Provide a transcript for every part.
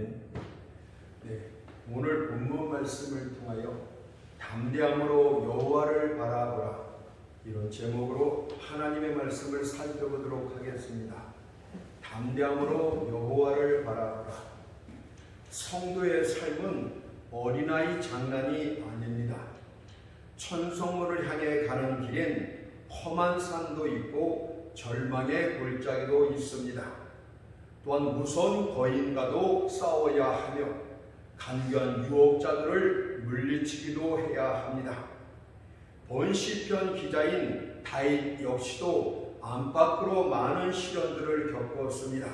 아멘. 네, 오늘 본문 말씀을 통하여 담대함으로 여호와를 바라보라, 이런 제목으로 하나님의 말씀을 살펴보도록 하겠습니다. 담대함으로 여호와를 바라보라. 성도의 삶은 어린아이 장난이 아닙니다. 천성문을 향해 가는 길엔 험한 산도 있고 절망의 골짜기도 있습니다. 또한 무서운 거인과도 싸워야 하며 간교한 유혹자들을 물리치기도 해야 합니다. 본 시편 기자인 다윗 역시도 안팎으로 많은 시련들을 겪었습니다.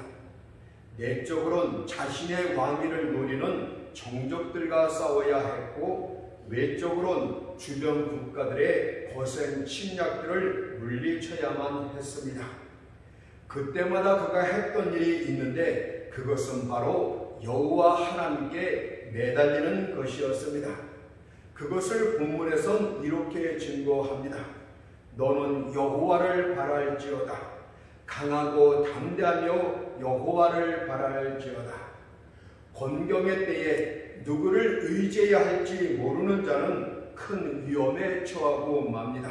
내적으로는 자신의 왕위를 노리는 정적들과 싸워야 했고, 외적으로는 주변 국가들의 거센 침략들을 물리쳐야만 했습니다. 그때마다 그가 했던 일이 있는데 그것은 바로 여호와 하나님께 매달리는 것이었습니다. 그것을 본문에선 이렇게 증거합니다. 너는 여호와를 바랄지어다. 강하고 담대하며 여호와를 바랄지어다. 곤경의 때에 누구를 의지해야 할지 모르는 자는 큰 위험에 처하고 맙니다.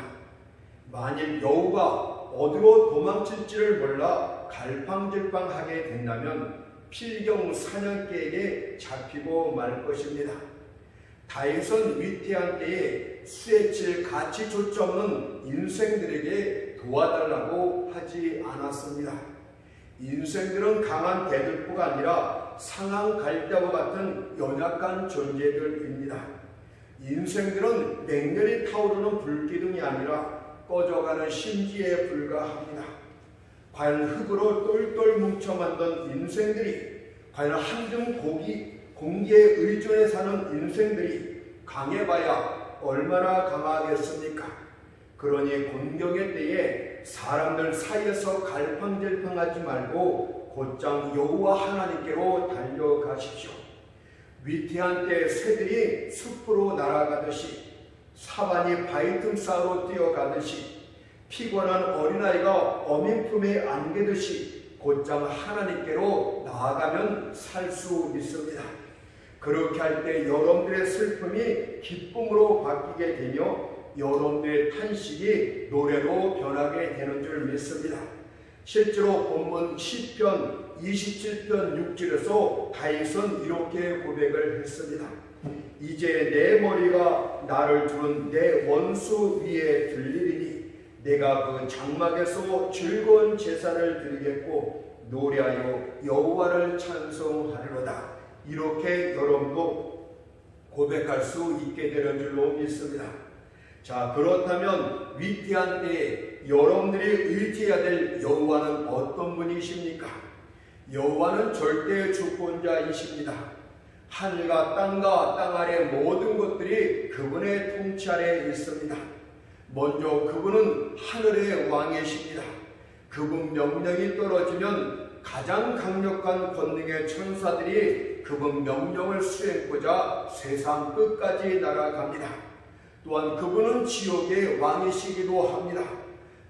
만일 여호가 어디로 도망칠지를 몰라 갈팡질팡하게 된다면 필경 사냥개에게 잡히고 말 것입니다. 다윗은 위태한 때에 수에칠 가치조차 없는 인생들에게 도와달라고 하지 않았습니다. 인생들은 강한 대들보가 아니라 상한 갈대와 같은 연약한 존재들입니다. 인생들은 맹렬히 타오르는 불기둥이 아니라 꺼져가는 심지에 불과합니다. 과연 흙으로 똘똘 뭉쳐 만든 인생들이, 과연 한중 공기에 의존해 사는 인생들이 강해봐야 얼마나 강하겠습니까? 그러니 곤경의 때에 사람들 사이에서 갈팡질팡하지 말고 곧장 여호와 하나님께로 달려가십시오. 위태한 때 새들이 숲으로 날아가듯이, 사반이 바위틈 사이로 뛰어가듯이, 피곤한 어린아이가 어민 품에 안기듯이 곧장 하나님께로 나아가면 살 수 있습니다. 그렇게 할 때 여러분들의 슬픔이 기쁨으로 바뀌게 되며 여러분들의 탄식이 노래로 변하게 되는 줄 믿습니다. 실제로 본문 시편 27편 6절에서 다윗은 이렇게 고백을 했습니다. 이제 내 머리가 나를 두른 내 원수 위에 들리리니 내가 그 장막에서 즐거운 제사를 드리겠고 노래하여 여호와를 찬송하리로다. 이렇게 여러분도 고백할 수 있게 되는 줄로 믿습니다. 자, 그렇다면 위태한 때에 여러분들이 의지해야 될 여호와는 어떤 분이십니까? 여호와는 절대 주권자이십니다. 하늘과 땅과 땅 아래 모든 것들이 그분의 통치 아래에 있습니다. 먼저 그분은 하늘의 왕이십니다. 그분 명령이 떨어지면 가장 강력한 권능의 천사들이 그분 명령을 수행하고자 세상 끝까지 날아갑니다. 또한 그분은 지옥의 왕이시기도 합니다.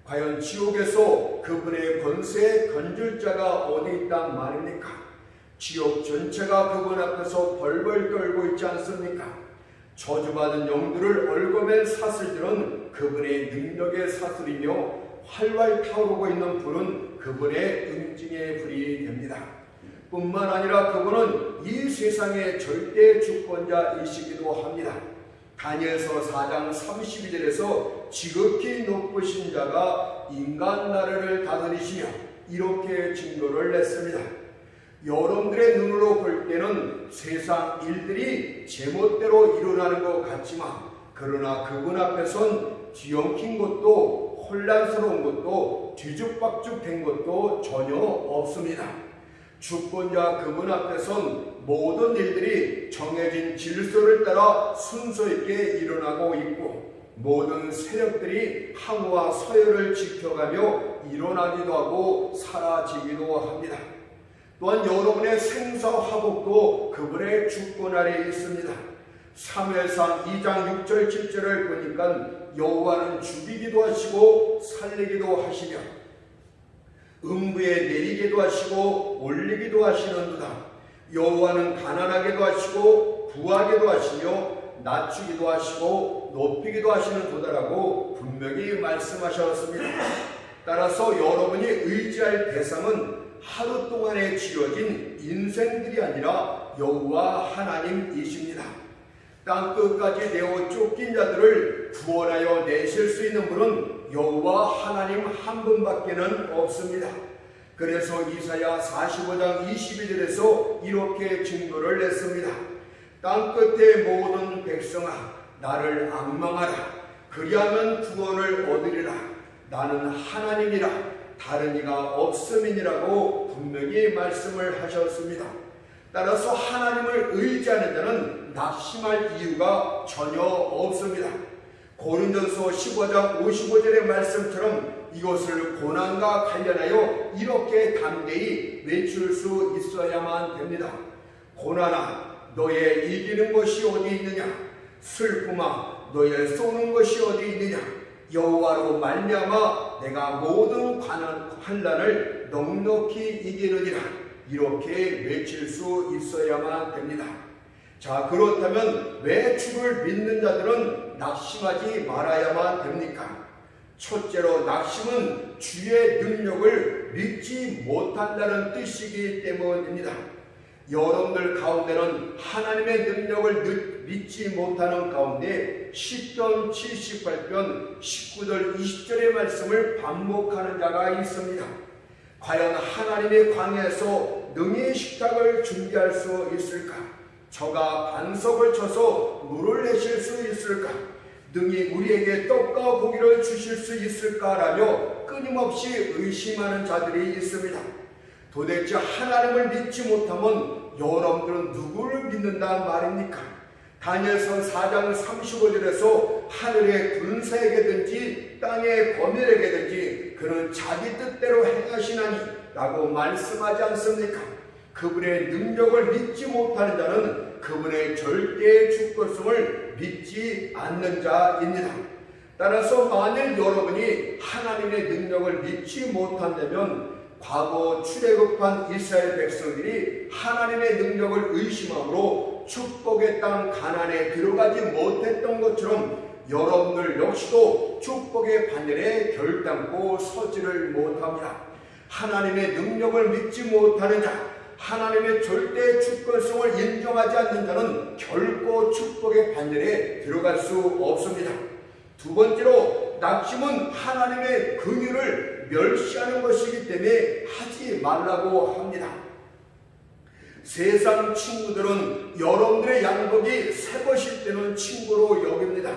과연 지옥에서 그분의 권세에 건질 자가 어디 있단 말입니까? 지옥 전체가 그분 앞에서 벌벌 떨고 있지 않습니까? 저주받은 영들을 얽어맨 사슬들은 그분의 능력의 사슬이며 활활 타오르고 있는 불은 그분의 응징의 불이 됩니다. 뿐만 아니라 그분은 이 세상의 절대 주권자이시기도 합니다. 다니엘서 4장 32절에서 지극히 높으신 자가 인간 나라를 다스리시며 이렇게 증거를 냈습니다. 여러분들의 눈으로 볼 때는 세상 일들이 제멋대로 일어나는 것 같지만, 그러나 그분 앞에선 뒤엉킨 것도 혼란스러운 것도 뒤죽박죽된 것도 전혀 없습니다. 주권자 그분 앞에선 모든 일들이 정해진 질서를 따라 순서 있게 일어나고 있고, 모든 세력들이 항우와 서열을 지켜가며 일어나기도 하고 사라지기도 합니다. 또한 여러분의 생사화복도 그분의 주권 아래에 있습니다. 사무엘상 2장 6절 7절을 보니까 여호와는 죽이기도 하시고 살리기도 하시며 음부에 내리기도 하시고 올리기도 하시는도다. 여호와는 가난하게도 하시고 부하게도 하시며 낮추기도 하시고 높이기도 하시는 도다라고 분명히 말씀하셨습니다. 따라서 여러분이 의지할 대상은 하루 동안에 지어진 인생들이 아니라 여호와 하나님이십니다. 땅끝까지 내어 쫓긴 자들을 구원하여 내실 수 있는 분은 여호와 하나님 한 분밖에는 없습니다. 그래서 이사야 45장 22절에서 이렇게 증거를 냈습니다. 땅끝의 모든 백성아 나를 앙망하라. 그리하면 구원을 얻으리라. 나는 하나님이라 다른 이가 없음이니라고 분명히 말씀을 하셨습니다. 따라서 하나님을 의지하는 자는 낙심할 이유가 전혀 없습니다. 고린도서 15장 55절의 말씀처럼 이것을 고난과 관련하여 이렇게 담대히 외칠 수 있어야만 됩니다. 고난아 너의 이기는 것이 어디 있느냐? 슬픔아 너의 쏘는 것이 어디 있느냐? 여호와로 말미암아 내가 모든 환난을 넉넉히 이기느니라. 이렇게 외칠 수 있어야만 됩니다. 자, 그렇다면 왜 주를 믿는 자들은 낙심하지 말아야만 됩니까? 첫째로 낙심은 주의 능력을 믿지 못한다는 뜻이기 때문입니다. 여러분들 가운데는 하나님의 능력을 믿지 못하는 가운데 10편 78편 19절 20절의 말씀을 반복하는 자가 있습니다. 과연 하나님의 광야에서 능히 식탁을 준비할 수 있을까? 저가 반석을 쳐서 물을 내실 수 있을까? 능히 우리에게 떡과 고기를 주실 수 있을까라며 끊임없이 의심하는 자들이 있습니다. 도대체 하나님을 믿지 못하면 여러분들은 누구를 믿는단 말입니까? 다니엘서 4장 35절에서 하늘의 군사에게든지 땅의 범인에게든지 그는 자기 뜻대로 행하시나니 라고 말씀하지 않습니까? 그분의 능력을 믿지 못하는 자는 그분의 절대 주권성을 믿지 않는 자입니다. 따라서 만일 여러분이 하나님의 능력을 믿지 못한다면 과거 출애굽한 이스라엘 백성들이 하나님의 능력을 의심함으로 축복의 땅 가나안에 들어가지 못했던 것처럼 여러분들 역시도 축복의 반열에 결단코 서지를 못합니다. 하나님의 능력을 믿지 못하는 자, 하나님의 절대 주권성을 인정하지 않는 자는 결코 축복의 반열에 들어갈 수 없습니다. 두 번째로 낙심은 하나님의 긍휼을 멸시하는 것이기 때문에 하지 말라고 합니다. 세상 친구들은 여러분들의 양복이 새 것일 때는 친구로 여깁니다.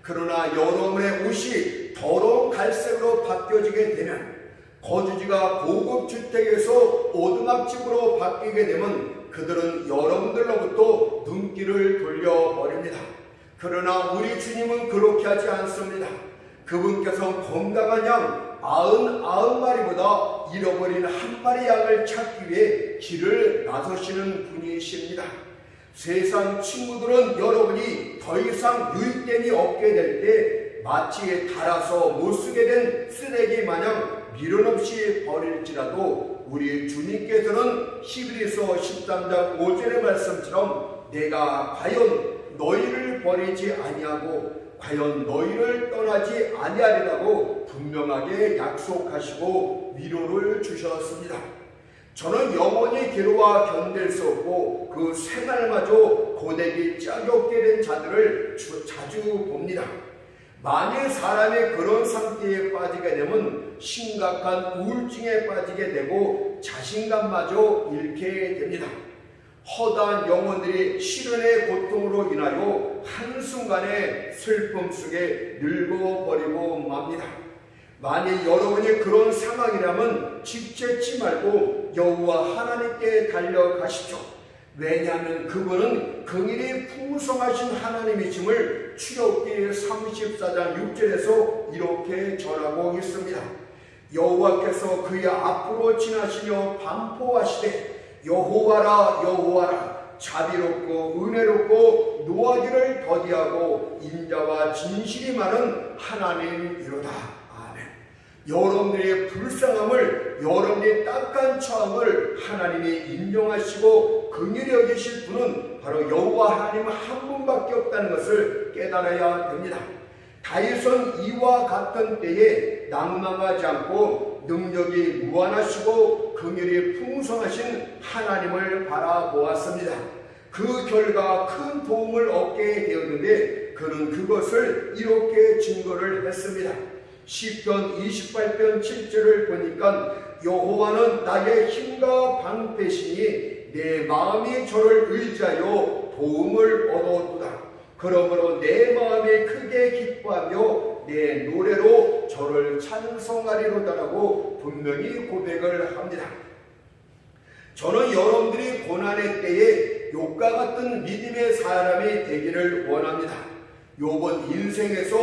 그러나 여러분의 옷이 더러운 갈색으로 바뀌어지게 되면, 거주지가 고급 주택에서 오두막집으로 바뀌게 되면 그들은 여러분들로부터 눈길을 돌려버립니다. 그러나 우리 주님은 그렇게 하지 않습니다. 그분께서 건강한 양 99마리보다 잃어버린 한 마리 양을 찾기 위해 길을 나서시는 분이십니다. 세상 친구들은 여러분이 더 이상 유익됨이 없게 될 때 마치 닳아서 못쓰게 된 쓰레기 마냥 미련 없이 버릴지라도 우리 주님께서는 히브리서 13장 5절의 말씀처럼 내가 과연 너희를 버리지 아니하고 과연 너희를 떠나지 아니하리라고 분명하게 약속하시고 위로를 주셨습니다. 저는 영원히 괴로워 견딜 수 없고 그 생활마저 고되기 짝없게 된 자들을 자주 봅니다. 만일 사람이 그런 상태에 빠지게 되면 심각한 우울증에 빠지게 되고 자신감마저 잃게 됩니다. 허다한 영혼들이 시련의 고통으로 인하여 한순간에 슬픔 속에 늙어버리고 맙니다. 만일 여러분이 그런 상황이라면 집채치 말고 여호와 하나님께 달려가십시오. 왜냐하면 그분은 긍휼이 풍성하신 하나님이심을 출애굽기 34장 6절에서 이렇게 전하고 있습니다. 여호와께서 그의 앞으로 지나시며 반포하시되 여호와라 여호와라 자비롭고 은혜롭고 노하기를 더디하고 인자와 진실이 많은 하나님이로다. 아멘. 여러분들의 불쌍함을, 여러분의 딱한 처함을 하나님이 인정하시고 긍휼히 여기실 분은 바로 여호와 하나님 한 분밖에 없다는 것을 깨달아야 됩니다. 다윗은 이와 같은 때에 낭망하지 않고 능력이 무한하시고 긍휼이 풍성하신 하나님을 바라보았습니다. 그 결과 큰 도움을 얻게 되었는데 그는 그것을 이렇게 증거를 했습니다. 시편 28편 7절을 보니까 여호와는 나의 힘과 방패시니 내 마음이 저를 의지하여 도움을 얻었도다. 그러므로 내 마음이 크게 기뻐하며 내 노래로 저를 찬송하리로다라고 분명히 고백을 합니다. 저는 여러분들이 고난의 때에 욥과 같은 믿음의 사람이 되기를 원합니다. 욥은 인생에서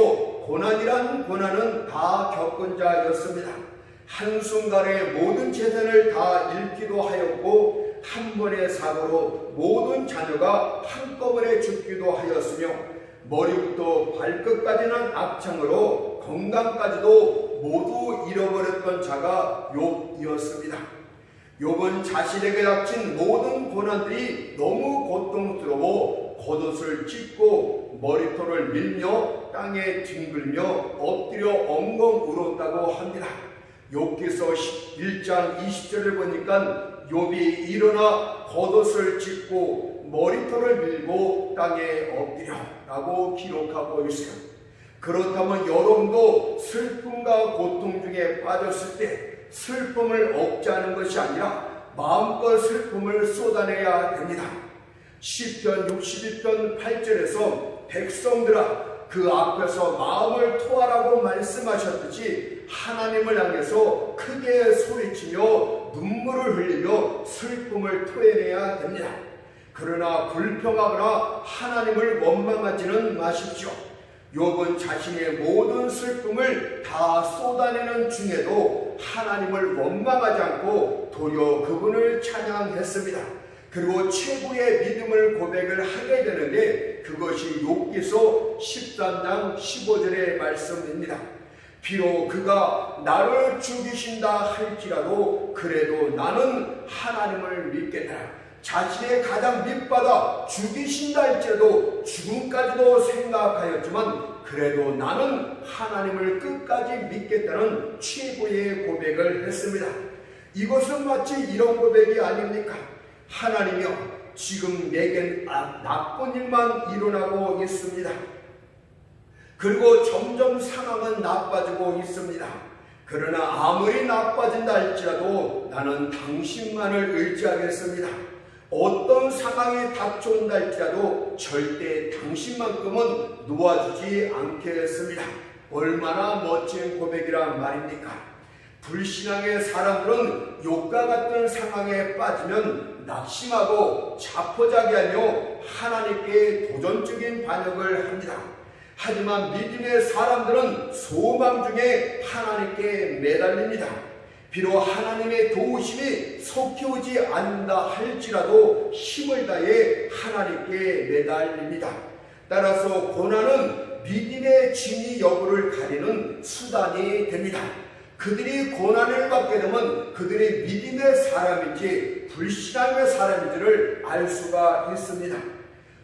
고난이란 고난은 다 겪은 자였습니다. 한순간에 모든 재산을 다 잃기도 하였고 한 번의 사고로 모든 자녀가 한꺼번에 죽기도 하였으며 머리부터 발끝까지는 악창으로 건강까지도 모두 잃어버렸던 자가 욥이었습니다. 욥은 자신에게 닥친 모든 고난들이 너무 고통스러워 겉옷을 찢고 머리털을 밀며 땅에 뒹굴며 엎드려 엉엉 울었다고 합니다. 욥기서 1장 20절을 보니까 욥이 일어나 겉옷을 찢고 머리털을 밀고 땅에 엎드려 라고 기록하고 있어요. 그렇다면 여러분도 슬픔과 고통 중에 빠졌을 때 슬픔을 억제하는 것이 아니라 마음껏 슬픔을 쏟아내야 됩니다. 시편 62편 8절에서 백성들아 그 앞에서 마음을 토하라고 말씀하셨듯이 하나님을 향해서 크게 소리치며 눈물을 흘리며 슬픔을 토해내야 됩니다. 그러나 불평하거나 하나님을 원망하지는 마십시오. 욥은 자신의 모든 슬픔을 다 쏟아내는 중에도 하나님을 원망하지 않고 도리어 그분을 찬양했습니다. 그리고 최고의 믿음을 고백을 하게 되는데 그것이 욥기서 13장 15절의 말씀입니다. 비록 그가 나를 죽이신다 할지라도 그래도 나는 하나님을 믿겠다. 자신의 가장 밑바닥 죽이신다 할지라도 죽음까지도 생각하였지만 그래도 나는 하나님을 끝까지 믿겠다는 최고의 고백을 했습니다. 이것은 마치 이런 고백이 아닙니까? 하나님이여 지금 내겐 나쁜 일만 일어나고 있습니다. 그리고 점점 상황은 나빠지고 있습니다. 그러나 아무리 나빠진다 할지라도 나는 당신만을 의지하겠습니다. 어떤 상황이 닥쳐온다 할지라도 절대 당신만큼은 놓아주지 않겠습니다. 얼마나 멋진 고백이란 말입니까? 불신앙의 사람들은 욥과 같은 상황에 빠지면 낙심하고 자포자기하며 하나님께 도전적인 반역을 합니다. 하지만 믿음의 사람들은 소망 중에 하나님께 매달립니다. 비록 하나님의 도우심이 속히 오지 않는다 할지라도 힘을 다해 하나님께 매달립니다. 따라서 고난은 믿음의 진위 여부를 가리는 수단이 됩니다. 그들이 고난을 받게 되면 그들이 믿음의 사람인지 불신앙의 사람인지를 알 수가 있습니다.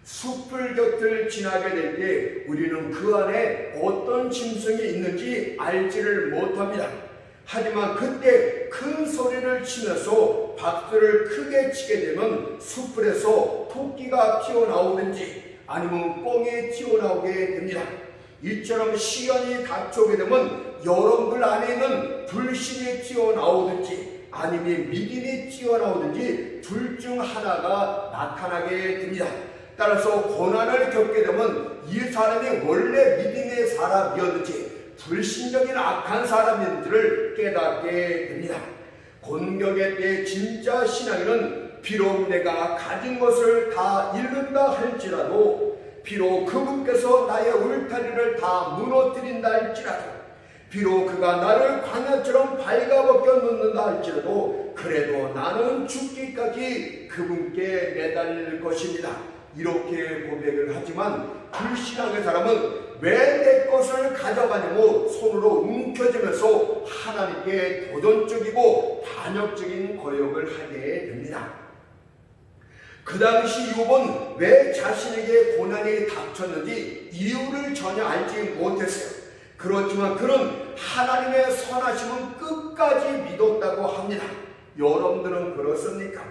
숲을 곁을 지나게 될 때 우리는 그 안에 어떤 짐승이 있는지 알지를 못합니다. 하지만 그때 큰 소리를 치면서 박수를 크게 치게 되면 숲풀에서 토끼가 튀어나오든지 아니면 꿩이 튀어나오게 됩니다. 이처럼 시련이 닥쳐오게 되면 여러분들 안에 있는 불신이 튀어나오든지 아니면 믿음이 튀어나오든지 둘 중 하나가 나타나게 됩니다. 따라서 고난을 겪게 되면 이 사람이 원래 믿음의 사람이었는지 불신적인 악한 사람인지를 깨닫게 됩니다. 곤경의 때 진짜 신앙인은 비록 내가 가진 것을 다 잃는다 할지라도 비록 그분께서 나의 울타리를 다 무너뜨린다 할지라도 비록 그가 나를 광야처럼 발가벗겨 놓는다 할지라도 그래도 나는 죽기까지 그분께 매달릴 것입니다. 이렇게 고백을 하지만 불신앙의 사람은 왜 내 것을 가져가냐고 손으로 움켜쥐면서 하나님께 도전적이고 반역적인 거역을 하게 됩니다. 그 당시 욥은 왜 자신에게 고난이 닥쳤는지 이유를 전혀 알지 못했어요. 그렇지만 그는 하나님의 선하심은 끝까지 믿었다고 합니다. 여러분들은 그렇습니까?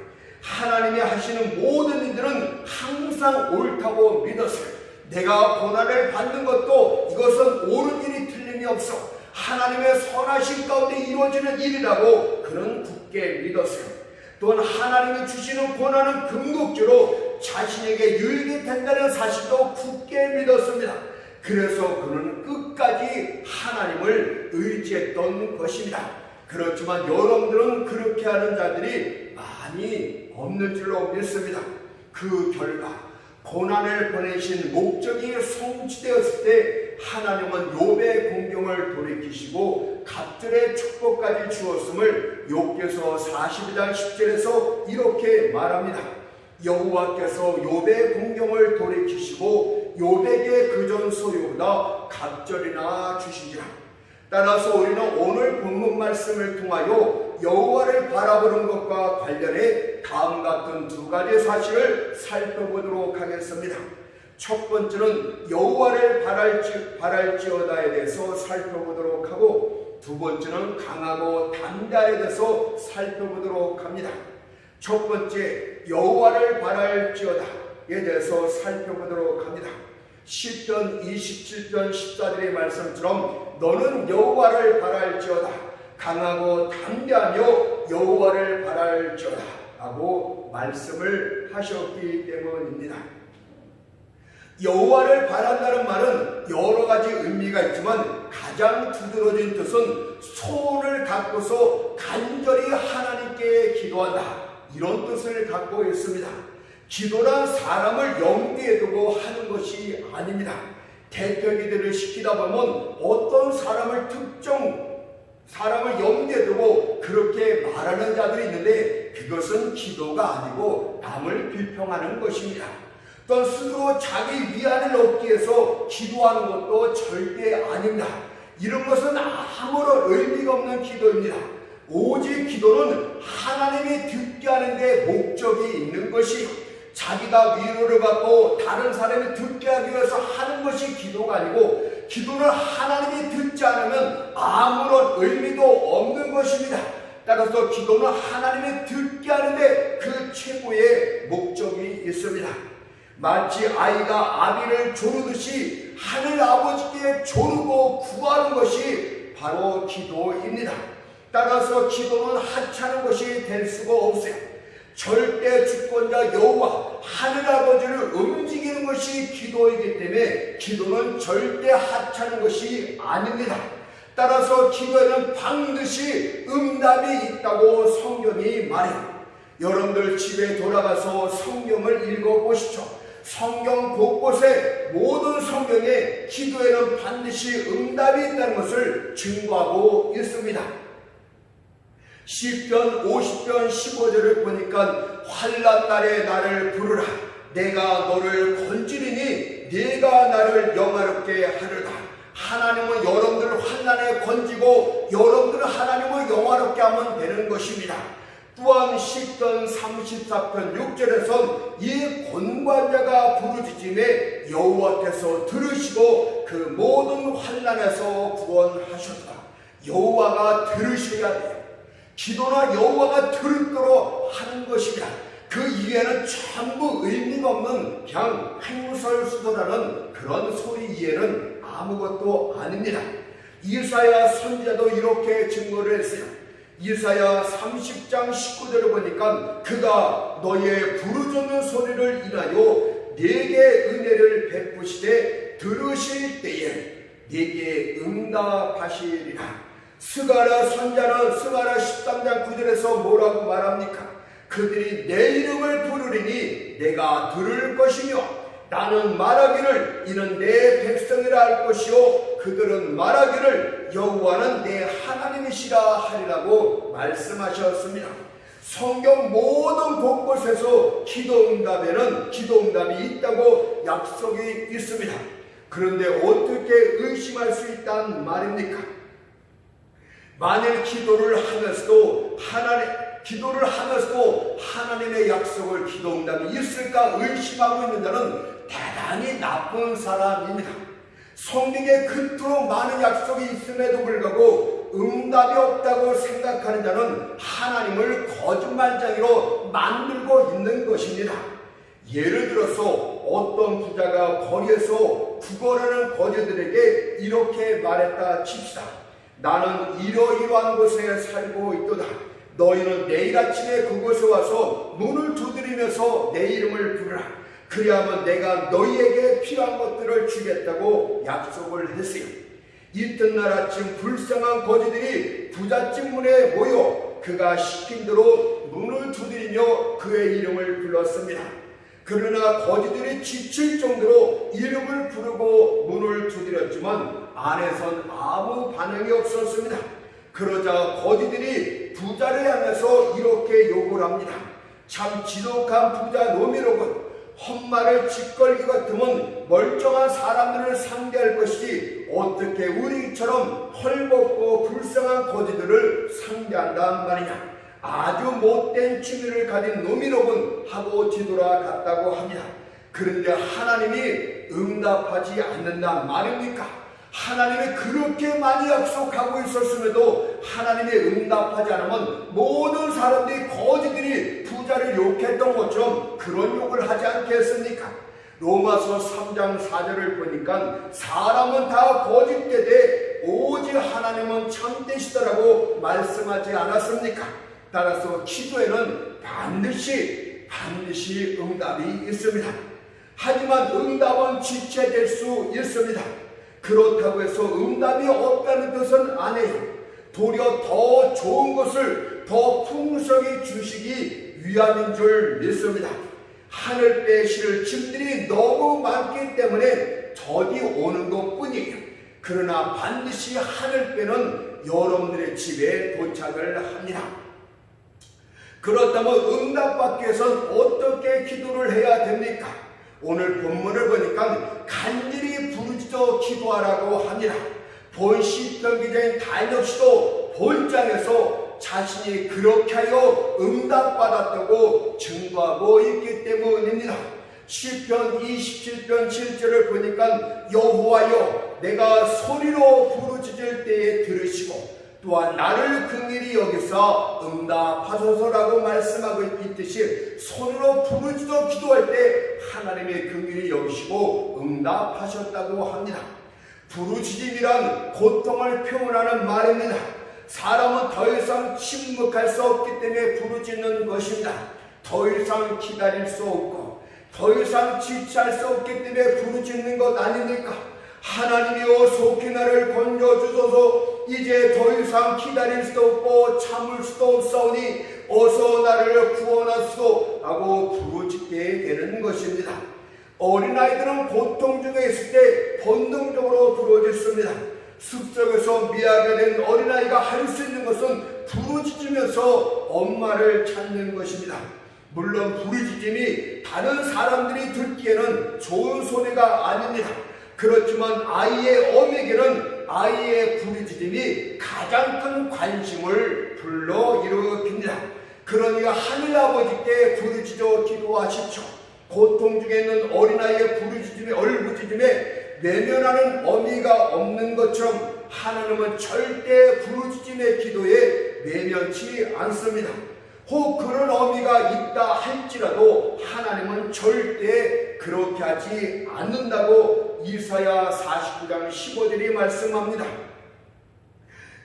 하나님이 하시는 모든 일들은 항상 옳다고 믿었어요. 내가 고난을 받는 것도 이것은 옳은 일이 틀림이 없어 하나님의 선하심 가운데 이루어지는 일이라고 그는 굳게 믿었어요. 또한 하나님이 주시는 고난은 궁극적으로 자신에게 유익이 된다는 사실도 굳게 믿었습니다. 그래서 그는 끝까지 하나님을 의지했던 것입니다. 그렇지만 여러분들은 그렇게 하는 자들이 많이 없는 줄로 믿습니다. 그 결과 고난을 보내신 목적이 성취되었을 때 하나님은 욥의 공경을 돌이키시고 갑절의 축복까지 주었음을 욥기서 42장 10절에서 이렇게 말합니다. 여호와께서 욥의 공경을 돌이키시고 욥에게 그전 소유보다 갑절이나 주시니라. 따라서 우리는 오늘 본문 말씀을 통하여 여호와를 바라보는 것과 관련해 다음 같은 두 가지 사실을 살펴보도록 하겠습니다. 첫 번째는 여호와를 바랄지어다에 대해서 살펴보도록 하고, 두 번째는 강하고 담대에 대해서 살펴보도록 합니다. 첫 번째, 여호와를 바랄지어다에 대해서 살펴보도록 합니다. 시편 27편 14절의 말씀처럼 너는 여호와를 바랄지어다, 강하고 담대하며 여호와를 바랄지어다 라고 말씀을 하셨기 때문입니다. 여호와를 바란다는 말은 여러 가지 의미가 있지만 가장 두드러진 뜻은 소원을 갖고서 간절히 하나님께 기도한다, 이런 뜻을 갖고 있습니다. 기도란 사람을 염두에 두고 하는 것이 아닙니다. 대표 기도를 시키다 보면 어떤 특정 사람을 염두에 두고 그렇게 말하는 자들이 있는데 그것은 기도가 아니고 남을 비평하는 것입니다. 또 스스로 자기 위안을 얻기 위해서 기도하는 것도 절대 아닙니다. 이런 것은 아무런 의미가 없는 기도입니다. 오직 기도는 하나님이 듣게 하는데 목적이 있는 것이, 자기가 위로를 받고 다른 사람이 듣게 하기 위해서 하는 것이 기도가 아니고, 기도를 하나님이 듣지 않으면 아무런 의미도 없는 것입니다. 따라서 기도는 하나님이 듣게 하는데 그 최고의 목적이 있습니다. 마치 아이가 아비를 조르듯이 하늘 아버지께 조르고 구하는 것이 바로 기도입니다. 따라서 기도는 하찮은 것이 될 수가 없어요. 절대 주권자 여호와 하늘 아버지를 움직이는 것이 기도이기 때문에 기도는 절대 하찮은 것이 아닙니다. 따라서 기도에는 반드시 응답이 있다고 성경이 말해요. 여러분들 집에 돌아가서 성경을 읽어보십시오. 성경 곳곳에 모든 성경에 기도에는 반드시 응답이 있다는 것을 증거하고 있습니다. 시편 50편 15절을 보니까 환난 날에 나를 부르라, 내가 너를 건지리니 네가 나를 영화롭게 하리라. 하나님은 여러분들을 환난에 건지고 여러분들은 하나님을 영화롭게 하면 되는 것입니다. 또한 시편 34편 6절에선 이 곤관자가 부르짖음에 여호와께서 들으시고 그 모든 환난에서 구원하셨다. 여호와가 들으셔야 돼요. 기도나 여호와가 들도록 하는 것입니다. 그 이해는 전부 의미가 없는 그냥 횡설수설하는 그런 소리 이해는 아무것도 아닙니다. 이사야 선지자도 이렇게 증거를 했어요. 이사야 30장 19절을 보니까 그가 너의 부르짖는 소리를 인하여 네게 은혜를 베푸시되 들으실 때에 네게 응답하시리라. 스가랴 선자는 스가랴 13장 9절에서 뭐라고 말합니까? 그들이 내 이름을 부르리니 내가 들을 것이며 나는 말하기를 이는 내 백성이라 할 것이요 그들은 말하기를 여호와는 내 하나님이시라 하리라고 말씀하셨습니다. 성경 모든 곳곳에서 기도 응답이 있다고 약속이 있습니다. 그런데 어떻게 의심할 수 있다는 말입니까? 만일 기도를 하면서도 기도를 하면서도 하나님의 약속을 기도 응답이 있을까 의심하고 있는 자는 대단히 나쁜 사람입니다. 성경에 그토록 많은 약속이 있음에도 불구하고 응답이 없다고 생각하는 자는 하나님을 거짓말쟁이로 만들고 있는 것입니다. 예를 들어서 어떤 부자가 거리에서 구걸하는 거지들에게 이렇게 말했다 칩시다. 나는 이러이러한 곳에 살고 있도다. 너희는 내일 아침에 그곳에 와서 문을 두드리면서 내 이름을 부르라. 그리하면 내가 너희에게 필요한 것들을 주겠다고 약속을 했어요. 이튿날 아침 불쌍한 거지들이 부잣집 문에 모여 그가 시킨 대로 문을 두드리며 그의 이름을 불렀습니다. 그러나 거지들이 지칠 정도로 이름을 부르고 문을 두드렸지만 안에선 아무 반응이 없었습니다. 그러자 거지들이 부자를 향해서 이렇게 욕을 합니다. 참 지독한 부자 놈이로군. 헛말을 짓거리 같으면 멀쩡한 사람들을 상대할 것이지 어떻게 우리처럼 헐벗고 불쌍한 거지들을 상대한단 말이냐. 아주 못된 취미를 가진 놈이로군 하고 뒤돌아갔다고 합니다. 그런데 하나님이 응답하지 않는단 말입니까? 하나님이 그렇게 많이 약속하고 있었음에도 하나님이 응답하지 않으면 모든 사람들이 거지들이 부자를 욕했던 것처럼 그런 욕을 하지 않겠습니까? 로마서 3장 4절을 보니까 사람은 다 거짓되되 오직 하나님은 참되시더라고 말씀하지 않았습니까? 따라서 기도에는 반드시 응답이 있습니다. 하지만 응답은 지체될 수 있습니다. 그렇다고 해서 응답이 없다는 뜻은 아니에요. 도리어 더 좋은 것을 더 풍성히 주시기 위함인 줄 믿습니다. 하늘배 실을 짐들이 너무 많기 때문에 더디 오는 것뿐이에요. 그러나 반드시 하늘배는 여러분들의 집에 도착을 합니다. 그렇다면 응답받기 위해서는 어떻게 기도를 해야 됩니까? 오늘 본문을 보니까 간절히 부르짖어 기도하라고 합니다. 본 시편 기자인 다니엘 씨도 본장에서 자신이 그렇게 하여 응답받았다고 증거하고 있기 때문입니다. 시편 27편 7절을 보니까 여호와여 내가 소리로 부르짖을 때에 들으시고 또한 나를 긍휼히 여기서 응답하소서라고 말씀하고 있듯이 손으로 부르짖어 기도할 때 하나님의 긍휼히 여기시고 응답하셨다고 합니다. 부르짖음이란 고통을 표현하는 말입니다. 사람은 더 이상 침묵할 수 없기 때문에 부르짖는 것입니다. 더 이상 기다릴 수 없고 더 이상 지체할 수 없기 때문에 부르짖는 것 아닙니까? 하나님이여 속히 나를 건져주소서. 이제 더 이상 기다릴 수도 없고 참을 수도 없사오니 어서 나를 구원하소서 하고 부르짖게 되는 것입니다. 어린아이들은 고통 중에 있을 때 본능적으로 부르짖습니다. 숲속에서 미하게 된 어린아이가 할 수 있는 것은 부르짖으면서 엄마를 찾는 것입니다. 물론 부르짖음이 다른 사람들이 듣기에는 좋은 소리가 아닙니다. 그렇지만 아이의 어미에게는 아이의 부르짖음이 가장 큰 관심을 불러일으킵니다. 그러니까 하늘아버지께 부르짖어 기도하십시오. 고통 중에 있는 어린아이의 부르짖음에 얼부짖음에 내면하는 어미가 없는 것처럼 하나님은 절대 부르짖음의 기도에 내면치 않습니다. 혹 그런 어미가 있다 할지라도 하나님은 절대 그렇게 하지 않는다고 이사야 49장 15절이 말씀합니다.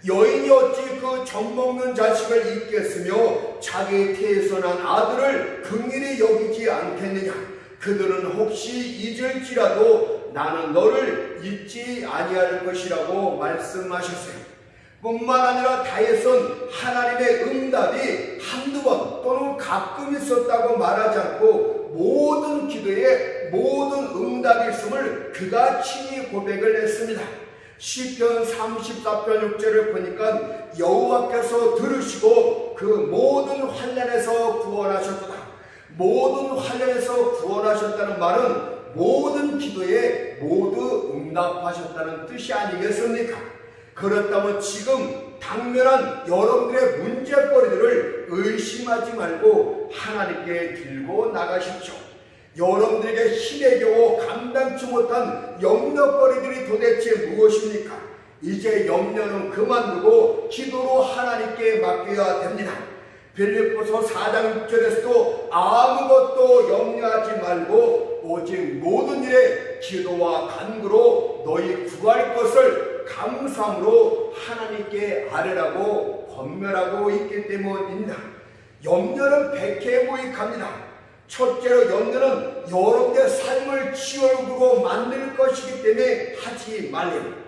여인이 어찌 그 젖먹는 자식을 잊겠으며 자기 태에서 난 아들을 긍휼히 여기지 않겠느냐. 그들은 혹시 잊을지라도 나는 너를 잊지 아니할 것이라고 말씀하셨어요. 뿐만 아니라 다윗은 하나님의 응답이 한두 번 또는 가끔 있었다고 말하지 않고 모든 기도에 모든 응답이 있음을 그가 친히 고백을 했습니다. 시편 34편 6절을 보니까 여호와께서 들으시고 그 모든 환난에서 구원하셨다. 모든 환난에서 구원하셨다는 말은 모든 기도에 모두 응답하셨다는 뜻이 아니겠습니까? 그렇다면 지금 당면한 여러분들의 문제거리들을 의심하지 말고 하나님께 들고 나가십시오. 여러분들에게 힘에 겨워 감당치 못한 염려거리들이 도대체 무엇입니까? 이제 염려는 그만두고 기도로 하나님께 맡겨야 됩니다. 빌립보서 4장 6절에서도 아무것도 염려하지 말고 오직 모든 일에 기도와 간구로 너희 구할 것을 감사함으로 하나님께 아뢰라고 권면하고 있기 때문입니다. 염려는 백해무익합니다. 첫째로 염려는 여러분의 삶을 지옥으로 만들 것이기 때문에 하지 말래요.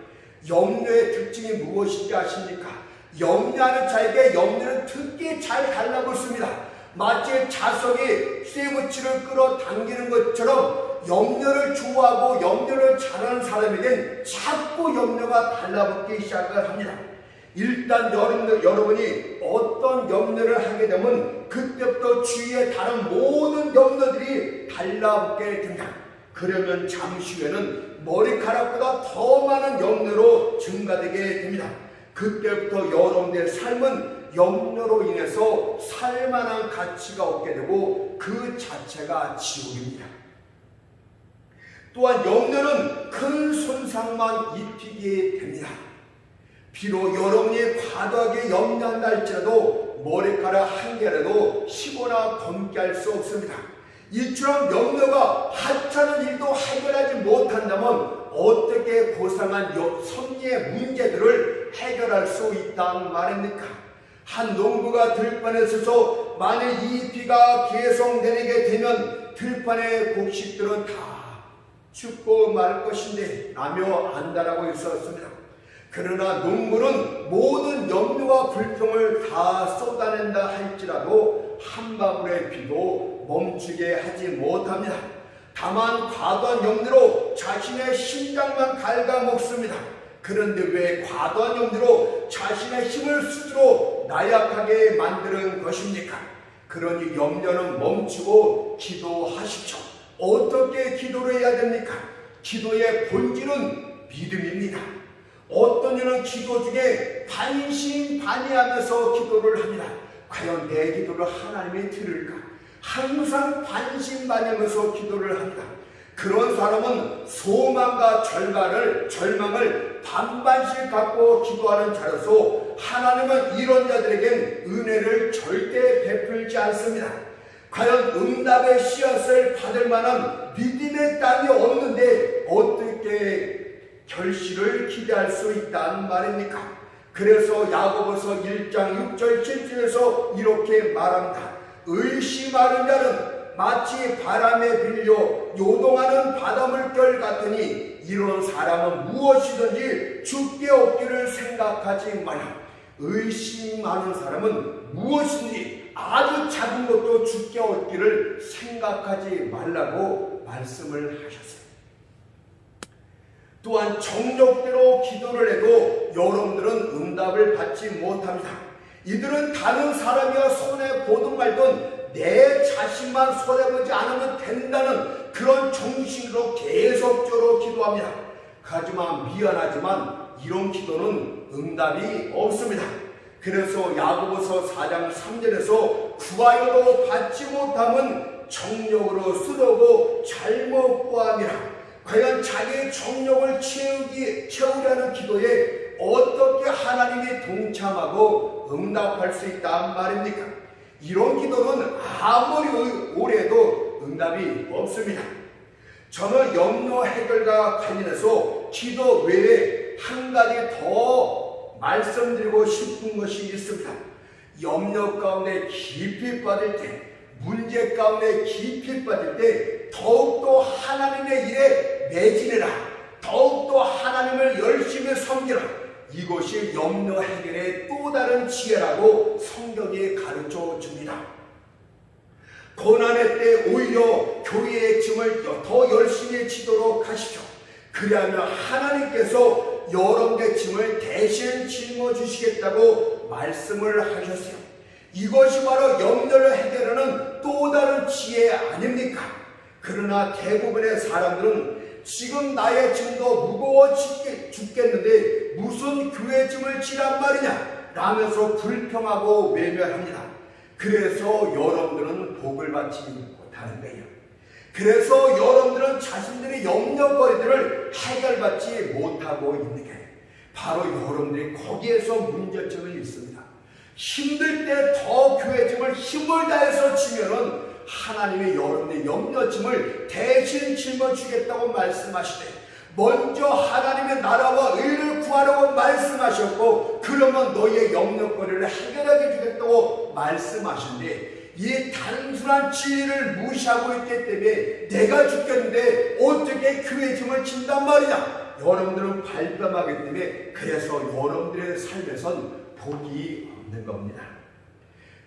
염려의 특징이 무엇인지 아십니까? 염려하는 자에게 염려는 특히 잘 달라붙습니다. 마치 자석이 쇠붙이를 끌어당기는 것처럼 염려를 좋아하고 염려를 잘하는 사람에겐 자꾸 염려가 달라붙기 시작을 합니다. 일단 여러분이 어떤 염려를 하게 되면 그때부터 주위에 다른 모든 염려들이 달라붙게 됩니다. 그러면 잠시 후에는 머리카락보다 더 많은 염려로 증가되게 됩니다. 그때부터 여러분의 삶은 염려로 인해서 살만한 가치가 없게 되고 그 자체가 지옥입니다. 또한 염려는 큰 손상만 입히게 됩니다. 비록 여러분이 과도하게 염려한다 할지라도 머리카락 한 개라도 쉬거나 검게 할 수 없습니다. 이처럼 염려가 하찮은 일도 해결하지 못한다면 어떻게 고상한 섭리의 문제들을 해결할 수 있단 말입니까? 한 농부가 들판에 서서 만일 이 비가 계속 내리게 되면 들판의 곡식들은 다 죽고 말 것인데 라며 안다라고 있었습니다. 그러나 농부는 모든 염려와 불평을 다 쏟아낸다 할지라도 한 방울의 비도 멈추게 하지 못합니다. 다만 과도한 염려로 자신의 심장만 갉아먹습니다. 그런데 왜 과도한 염려로 자신의 힘을 스스로 나약하게 만드는 것입니까? 그러니 염려는 멈추고 기도하십시오. 어떻게 기도를 해야 됩니까? 기도의 본질은 믿음입니다. 어떤 이는 기도 중에 반신반의하면서 기도를 합니다. 과연 내 기도를 하나님이 들을까? 항상 반신반의하면서 기도를 합니다. 그런 사람은 소망과 절망을 반반씩 갖고 기도하는 자로서 하나님은 이런 자들에겐 은혜를 절대 베풀지 않습니다. 과연 응답의 씨앗을 받을 만한 믿음의 땅이 없는데 어떻게 결실을 기대할 수 있다는 말입니까? 그래서 야고보서 1장 6절 7절에서 이렇게 말합니다. 의심하는 자는 마치 바람에 빌려 요동하는 바닷물결 같으니 이런 사람은 무엇이든지 죽게 없기를 생각하지 마라. 의심하는 사람은 무엇이든지 아주 작은 것도 죽게 없기를 생각하지 말라고 말씀을 하셨어요. 또한 정욕대로 기도를 해도 여러분들은 응답을 받지 못합니다. 이들은 다른 사람이야 손해보든 말든 내 자신만 손해보지 않으면 된다는 그런 정신으로 계속적으로 기도합니다. 하지만 미안하지만 이런 기도는 응답이 없습니다. 그래서 야고보서 4장 3절에서 구하여도 받지 못함은 정욕으로 쓰러고 잘못 구함이라. 과연 자기의 정욕을 채우려는 기도에 어떻게 하나님이 동참하고 응답할 수 있단 말입니까? 이런 기도는 아무리 오래도 응답이 없습니다. 저는 염려 해결과 관련해서 기도 외에 한 가지 더 말씀드리고 싶은 것이 있습니다. 염려 가운데 깊이 빠질 때, 문제 가운데 깊이 빠질 때 더욱더 하나님의 일에 매진해라. 더욱더 하나님을 열심히 섬기라. 이것이 염려 해결의 또 다른 지혜라고 성경이 가르쳐 줍니다. 고난의 때 오히려 교회의 짐을 더 열심히 지도록 하십시오. 그리하면 하나님께서 여러분의 짐을 대신 짊어주시겠다고 말씀을 하셨어요. 이것이 바로 염려를 해결하는 또 다른 지혜 아닙니까? 그러나 대부분의 사람들은 지금 나의 짐도 무거워 죽겠는데 무슨 교회 짐을 지란 말이냐? 라면서 불평하고 외면합니다. 그래서 여러분들은 복을 받지 못하는 거예요. 그래서 여러분들은 자신들의 영역거리들을 해결받지 못하고 있는 게 바로 여러분들이 거기에서 문제점이 있습니다. 힘들 때 더 교회 짐을 힘을 다해서 지면은 하나님이 여러분의 염려짐을 대신 짊어지겠다고 말씀하시되, 먼저 하나님의 나라와 의를 구하라고 말씀하셨고, 그러면 너희의 영역거리를 해결하게 주겠다고 말씀하시는데, 이 단순한 진리를 무시하고 있기 때문에 내가 죽겠는데 어떻게 교회 짐을 진단 말이냐, 여러분들은 발뺌하기 때문에 그래서 여러분들의 삶에선 복이 없는 겁니다.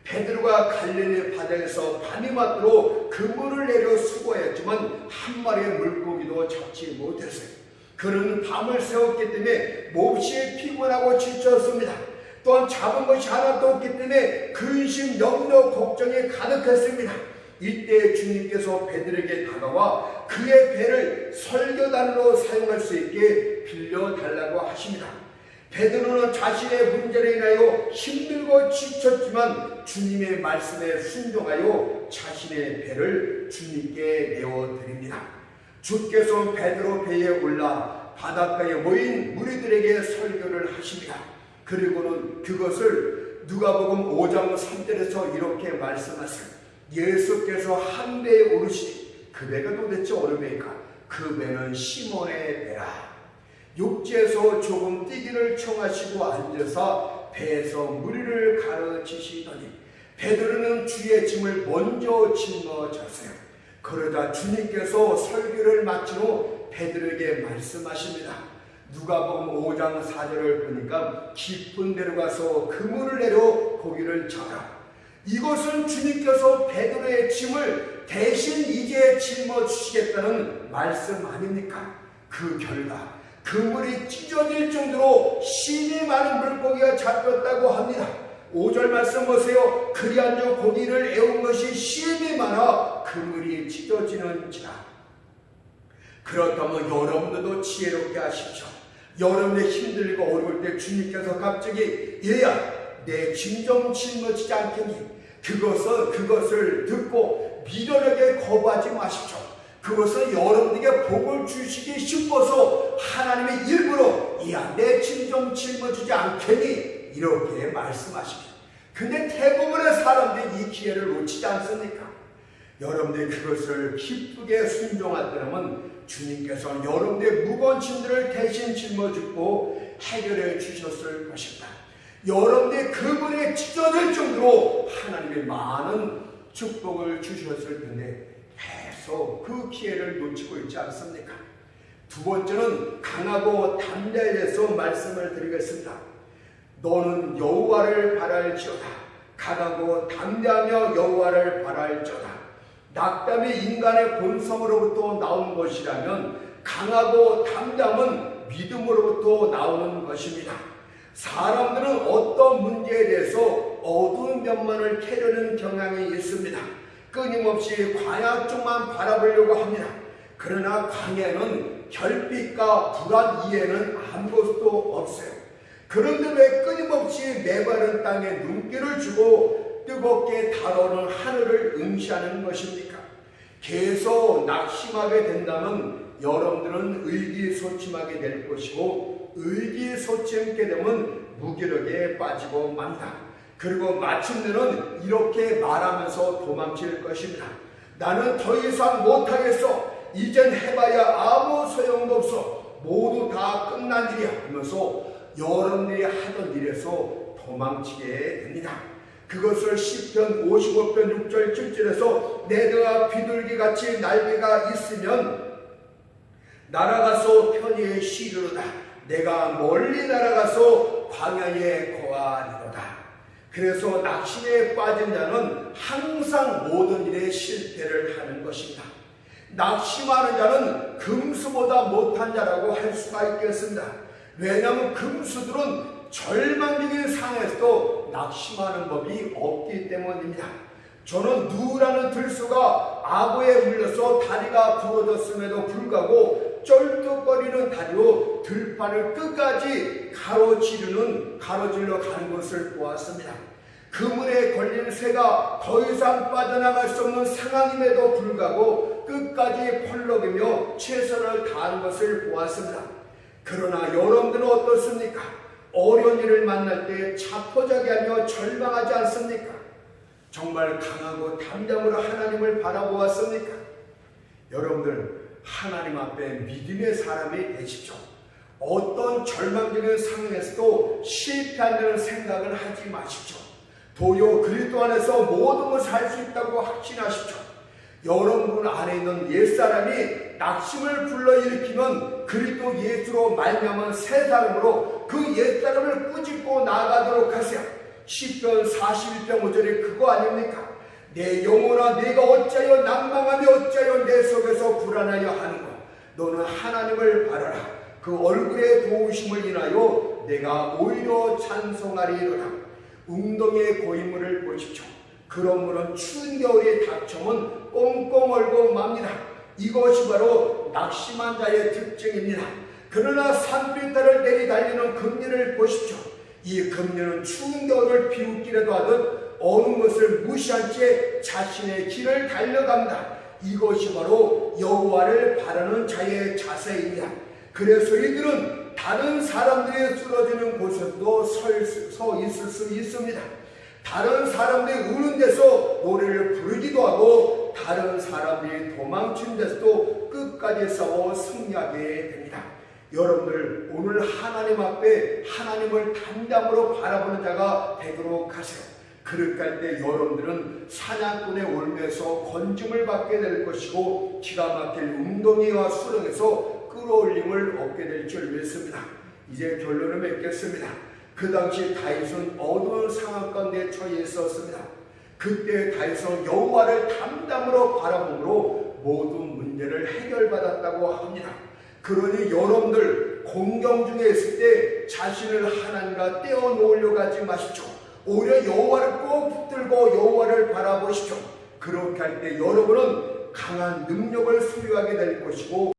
베드로가 갈릴리 바다에서 밤이 맞도록 그물을 내려 수고했지만 한 마리의 물고기도 잡지 못했어요. 그는 밤을 새웠기 때문에 몹시 피곤하고 지쳤습니다. 또한 잡은 것이 하나도 없기 때문에 근심, 염려, 걱정이 가득했습니다. 이때 주님께서 베드로에게 다가와 그의 배를 설교단으로 사용할 수 있게 빌려달라고 하십니다. 베드로는 자신의 문제로 인하여 힘들고 지쳤지만 주님의 말씀에 순종하여 자신의 배를 주님께 내어드립니다. 주께서 베드로 배에 올라 바닷가에 모인 무리들에게 설교를 하십니다. 그리고는 그것을 누가복음 5장 3절에서 이렇게 말씀하세요. 예수께서 한 배에 오르시니, 그 배가 도대체 어느 배일까? 그 배는 시몬의 배라. 육지에서 조금 뛰기를 청하시고 앉아서 배에서 무리를 가르치시더니 베드로는 주의 짐을 먼저 짊어졌어요. 그러자 주님께서 설교를 마친 후 베드로에게 말씀하십니다. 누가복음 5장 4절을 보니까 깊은 데로 가서 그물을 내려 고기를 잡아라. 이것은 주님께서 베드로의 짐을 대신 이제 짊어지시겠다는 말씀 아닙니까? 그 결과 그물이 찢어질 정도로 심히 많은 물고기가 잡혔다고 합니다. 5절 말씀 보세요. 그리한저 고기를 애운 것이 심히 많아 그물이 찢어지는지라. 그렇다면 여러분들도 지혜롭게 하십시오. 여러분의 힘들고 어려울 때 주님께서 갑자기 얘야 내 짐 좀 짊어지지 않겠니? 그것을 듣고 미련하게 거부하지 마십시오. 그것은 여러분에게 복을 주시기 싶어서 하나님의 일부러 야 내 짐 좀 짊어지지 않겠니? 이렇게 말씀하십니다. 근데 대부분의 사람들이 이 기회를 놓치지 않습니까? 여러분들이 그것을 기쁘게 순종한다면 주님께서 여러분들의 무거운 짐들을 대신 짊어지고 해결해 주셨을 것입니다. 여러분들의 그물에 찢어질 정도로 하나님의 많은 축복을 주셨을 텐데 계속 그 기회를 놓치고 있지 않습니까? 두 번째는 강하고 담대에 대해서 말씀을 드리겠습니다. 너는 여호와를 바랄지어다. 강하고 담대하며 여호와를 바랄지어다. 낙담이 인간의 본성으로부터 나온 것이라면 강하고 담대함은 믿음으로부터 나오는 것입니다. 사람들은 어떤 문제에 대해서 어두운 면만을 캐려는 경향이 있습니다. 끊임없이 광야 쪽만 바라보려고 합니다. 그러나 광야는 결핍과 불안 이외에는 아무것도 없어요. 그런데 왜 끊임없이 메마른 땅에 눈길을 주고 뜨겁게 달아오는 하늘을 응시하는 것입니까? 계속 낙심하게 된다면 여러분들은 의기소침하게 될 것이고 의기소침하게 되면 무기력에 빠지고 맙니다. 그리고 마침내는 이렇게 말하면서 도망칠 것입니다. 나는 더 이상 못하겠어. 이젠 해봐야 아무 소용도 없어. 모두 다 끝난 일이야 하면서 여러분들이 하던 일에서 도망치게 됩니다. 그것을 시편 55편 6절 7절에서 내가 비둘기같이 날개가 있으면 날아가서 편히 쉬리로다. 내가 멀리 날아가서 광야에 거하리로다. 그래서 낙심에 빠진 자는 항상 모든 일에 실패를 하는 것입니다. 낙심하는 자는 금수보다 못한 자라고 할 수가 있겠습니다. 왜냐하면 금수들은 절망적인 상황에서도 낙심하는 법이 없기 때문입니다. 저는 누라는 들소가 악어에 물려서 다리가 부러졌음에도 불구하고 쩔뚝거리는 다리로 들판을 끝까지 가로질러 가는 것을 보았습니다. 그물에 걸린 새가 더 이상 빠져나갈 수 없는 상황임에도 불구하고 끝까지 펄럭이며 최선을 다한 것을 보았습니다. 그러나 여러분들은 어떻습니까? 어려운 일을 만날 때 자포자기하며 절망하지 않습니까? 정말 강하고 담대함으로 하나님을 바라보았습니까? 여러분들 하나님 앞에 믿음의 사람이 되십시오. 어떤 절망적인 상황에서도 실패한다는 생각을 하지 마십시오. 도리어 그리스도 안에서 모든 것을 할 수 있다고 확신하십시오. 여러분 안에 있는 옛사람이 낙심을 불러일으키면 그리스도 예수로 말미암은 새 사람으로 그 옛사람을 꾸짖고 나아가도록 하세요. 시편 41편 5절에 그거 아닙니까? 내 영혼아 내가 어찌하여 낭망하며 어찌하여 내 속에서 불안하여 하는가? 너는 하나님을 바라라. 그 얼굴의 도우심을 인하여 내가 오히려 찬송하리로다. 웅덩이의 고인물을 보십시오. 그런 물은 추운 겨울에 닥쳐면 꽁꽁 얼고 맙니다. 이것이 바로 낙심한 자의 특징입니다. 그러나 산비탈을 내리달리는 금리를 보십시오. 이 금리는 추운 겨울을 비웃기라도 하듯 어느 것을 무시한 채 자신의 길을 달려갑니다. 이것이 바로 여호와를 바라는 자의 자세입니다. 그래서 이들은 다른 사람들이 쓰러지는 곳에서도 서 있을 수 있습니다. 다른 사람들이 우는 데서 노래를 부르기도 하고 다른 사람들이 도망치는 데서도 끝까지 싸워 승리하게 됩니다. 여러분들 오늘 하나님 앞에 하나님을 담담으로 바라보는 자가 되도록 하세요. 그렇게 할 때 여러분들은 사냥꾼의 올매에서 건짐을 받게 될 것이고 기가 막힐 웅덩이와 수렁에서 끌어올림을 얻게 될 줄 믿습니다. 이제 결론을 맺겠습니다. 그 당시 다윗은 어두운 상황 가운데 처해 있었습니다. 그때 다윗은 여호와를 담담으로 바라보므로 모든 문제를 해결받았다고 합니다. 그러니 여러분들 공경 중에 있을 때 자신을 하나님과 떼어놓으려고 하지 마십시오. 오히려 여호와를 꼭 붙들고 여호와를 바라보십시오. 그렇게 할 때 여러분은 강한 능력을 소유하게 될 것이고